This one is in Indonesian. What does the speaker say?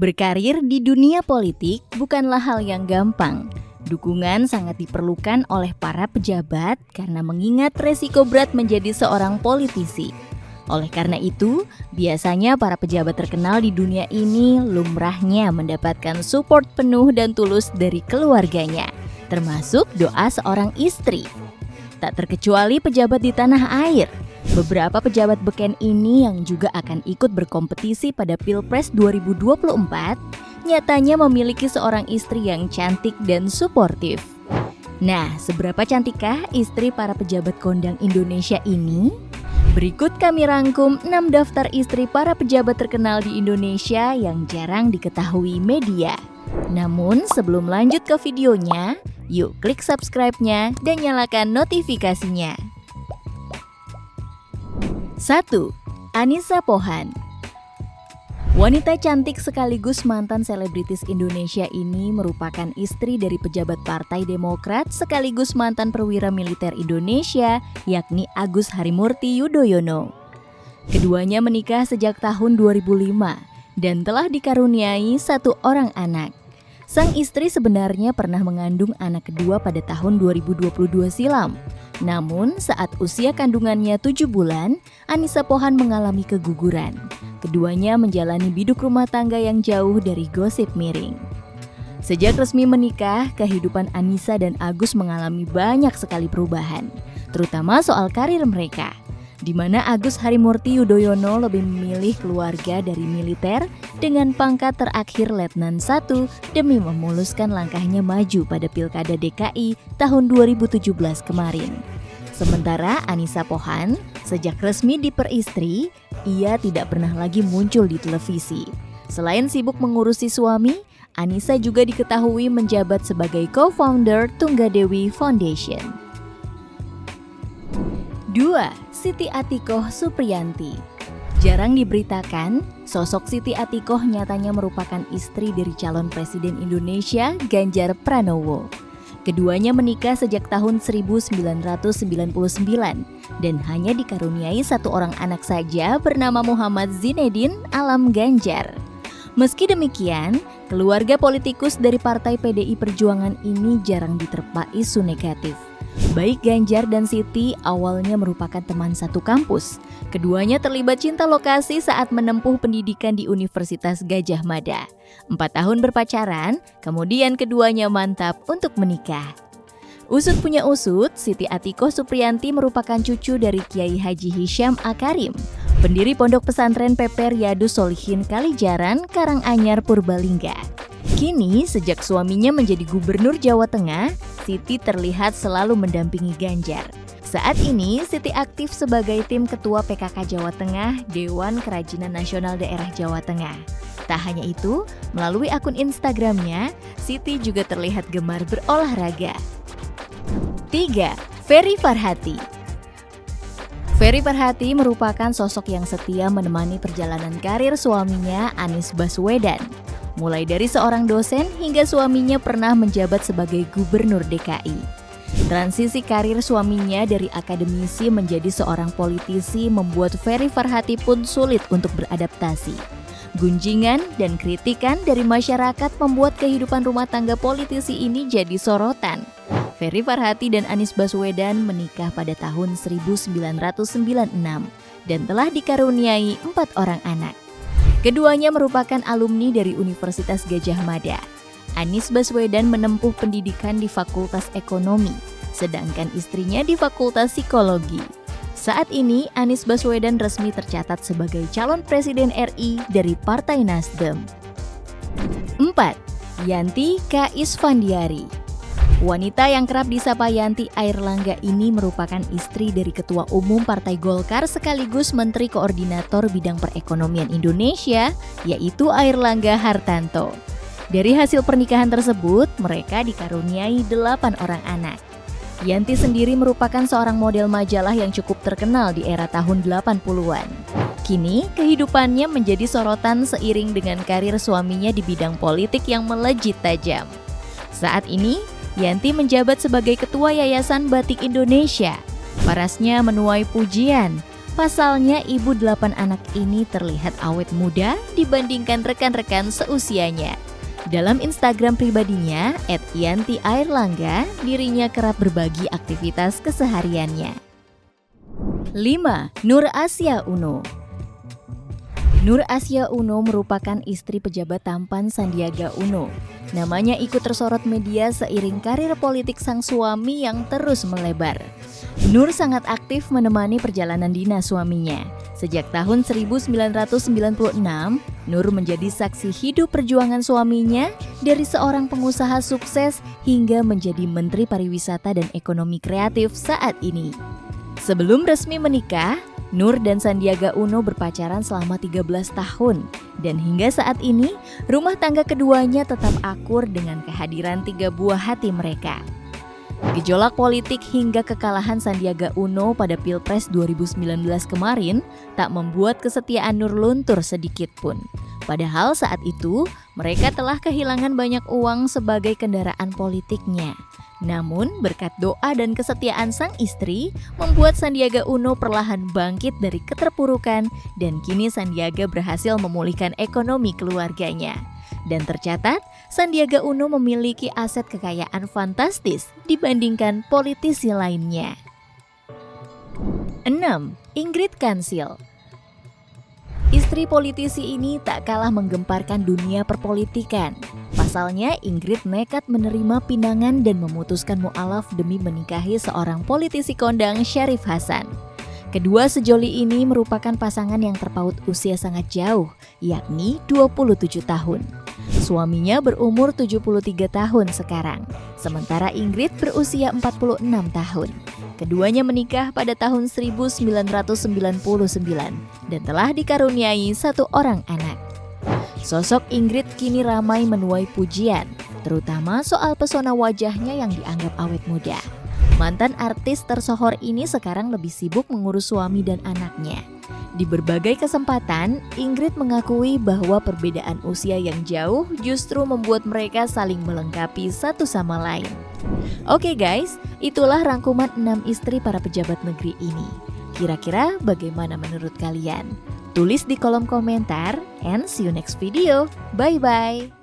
Berkarir di dunia politik bukanlah hal yang gampang. Dukungan sangat diperlukan oleh para pejabat karena mengingat resiko berat menjadi seorang politisi. Oleh karena itu, biasanya para pejabat terkenal di dunia ini lumrahnya mendapatkan support penuh dan tulus dari keluarganya, termasuk doa seorang istri. Tak terkecuali pejabat di tanah air. Beberapa pejabat beken ini yang juga akan ikut berkompetisi pada Pilpres 2024 nyatanya memiliki seorang istri yang cantik dan suportif. Nah, seberapa cantikkah istri para pejabat kondang Indonesia ini? Berikut kami rangkum 6 daftar istri para pejabat terkenal di Indonesia yang jarang diketahui media. Namun sebelum lanjut ke videonya, yuk klik subscribe-nya dan nyalakan notifikasinya. 1. Anissa Pohan. Wanita cantik sekaligus mantan selebritis Indonesia ini merupakan istri dari pejabat Partai Demokrat sekaligus mantan perwira militer Indonesia, yakni Agus Harimurti Yudhoyono. Keduanya menikah sejak tahun 2005 dan telah dikaruniai 1 orang anak. Sang istri sebenarnya pernah mengandung anak kedua pada tahun 2022 silam. Namun saat usia kandungannya 7 bulan, Anissa Pohan mengalami keguguran. Keduanya menjalani biduk rumah tangga yang jauh dari gosip miring. Sejak resmi menikah, kehidupan Anissa dan Agus mengalami banyak sekali perubahan, terutama soal karir mereka, di mana Agus Harimurti Yudhoyono lebih memilih keluarga dari militer dengan pangkat terakhir Letnan 1 demi memuluskan langkahnya maju pada Pilkada DKI tahun 2017 kemarin. Sementara Anissa Pohan, sejak resmi diperistri, ia tidak pernah lagi muncul di televisi. Selain sibuk mengurusi suami, Anissa juga diketahui menjabat sebagai co-founder Tunggadewi Foundation. 2. Siti Atikoh Supriyanti. Jarang diberitakan, sosok Siti Atikoh nyatanya merupakan istri dari calon presiden Indonesia, Ganjar Pranowo. Keduanya menikah sejak tahun 1999 dan hanya dikaruniai 1 orang anak saja bernama Muhammad Zinedine Alam Ganjar. Meski demikian, keluarga politikus dari Partai PDI Perjuangan ini jarang diterpa isu negatif. Baik Ganjar dan Siti awalnya merupakan teman satu kampus. Keduanya terlibat cinta lokasi saat menempuh pendidikan di Universitas Gadjah Mada. 4 tahun berpacaran, kemudian keduanya mantap untuk menikah. Usut punya usut, Siti Atikoh Supriyanti merupakan cucu dari Kiai Haji Hisham Akarim, pendiri Pondok Pesantren PP Riyadus Sholihin Kalijaran, Karanganyar, Purbalingga. Kini, sejak suaminya menjadi Gubernur Jawa Tengah, Siti terlihat selalu mendampingi Ganjar. Saat ini, Siti aktif sebagai tim ketua PKK Jawa Tengah, Dewan Kerajinan Nasional Daerah Jawa Tengah. Tak hanya itu, melalui akun Instagramnya, Siti juga terlihat gemar berolahraga. 3. Ferry Farhati. Ferry Farhati merupakan sosok yang setia menemani perjalanan karir suaminya Anies Baswedan. Mulai dari seorang dosen hingga suaminya pernah menjabat sebagai Gubernur DKI. Transisi karir suaminya dari akademisi menjadi seorang politisi membuat Ferry Farhati pun sulit untuk beradaptasi. Gunjingan dan kritikan dari masyarakat membuat kehidupan rumah tangga politisi ini jadi sorotan. Ferry Farhati dan Anies Baswedan menikah pada tahun 1996 dan telah dikaruniai 4 orang anak. Keduanya merupakan alumni dari Universitas Gadjah Mada. Anies Baswedan menempuh pendidikan di Fakultas Ekonomi, sedangkan istrinya di Fakultas Psikologi. Saat ini, Anies Baswedan resmi tercatat sebagai calon presiden RI dari Partai Nasdem. 4. Yanti K. Isfandiari. Wanita yang kerap disapa Yanti Airlangga ini merupakan istri dari Ketua Umum Partai Golkar sekaligus Menteri Koordinator Bidang Perekonomian Indonesia, yaitu Airlangga Hartanto. Dari hasil pernikahan tersebut, mereka dikaruniai 8 orang anak. Yanti sendiri merupakan seorang model majalah yang cukup terkenal di era tahun 80-an. Kini, kehidupannya menjadi sorotan seiring dengan karir suaminya di bidang politik yang melejit tajam. Saat ini, Yanti menjabat sebagai Ketua Yayasan Batik Indonesia. Parasnya menuai pujian. Pasalnya, ibu 8 anak ini terlihat awet muda dibandingkan rekan-rekan seusianya. Dalam Instagram pribadinya, @yanti_airlangga, dirinya kerap berbagi aktivitas kesehariannya. 5. Nur Asia Uno. Nur Asia Uno merupakan istri pejabat tampan Sandiaga Uno. Namanya ikut tersorot media seiring karir politik sang suami yang terus melebar. Nur sangat aktif menemani perjalanan dinas suaminya. Sejak tahun 1996, Nur menjadi saksi hidup perjuangan suaminya dari seorang pengusaha sukses hingga menjadi Menteri Pariwisata dan Ekonomi Kreatif saat ini. Sebelum resmi menikah, Nur dan Sandiaga Uno berpacaran selama 13 tahun. Dan hingga saat ini, rumah tangga keduanya tetap akur dengan kehadiran 3 buah hati mereka. Gejolak politik hingga kekalahan Sandiaga Uno pada Pilpres 2019 kemarin tak membuat kesetiaan Nur luntur sedikit pun. Padahal saat itu, mereka telah kehilangan banyak uang sebagai kendaraan politiknya. Namun, berkat doa dan kesetiaan sang istri, membuat Sandiaga Uno perlahan bangkit dari keterpurukan dan kini Sandiaga berhasil memulihkan ekonomi keluarganya. Dan tercatat, Sandiaga Uno memiliki aset kekayaan fantastis dibandingkan politisi lainnya. 6. Ingrid Kansil. Istri politisi ini tak kalah menggemparkan dunia perpolitikan. Pasalnya, Ingrid nekat menerima pinangan dan memutuskan mu'alaf demi menikahi seorang politisi kondang, Syarif Hasan. Kedua sejoli ini merupakan pasangan yang terpaut usia sangat jauh, yakni 27 tahun. Suaminya berumur 73 tahun sekarang, sementara Ingrid berusia 46 tahun. Keduanya menikah pada tahun 1999 dan telah dikaruniai 1 orang anak. Sosok Ingrid kini ramai menuai pujian, terutama soal pesona wajahnya yang dianggap awet muda. Mantan artis tersohor ini sekarang lebih sibuk mengurus suami dan anaknya. Di berbagai kesempatan, Ingrid mengakui bahwa perbedaan usia yang jauh justru membuat mereka saling melengkapi satu sama lain. Oke guys, itulah rangkuman 6 istri para pejabat negeri ini. Kira-kira bagaimana menurut kalian? Tulis di kolom komentar and see you next video. Bye-bye.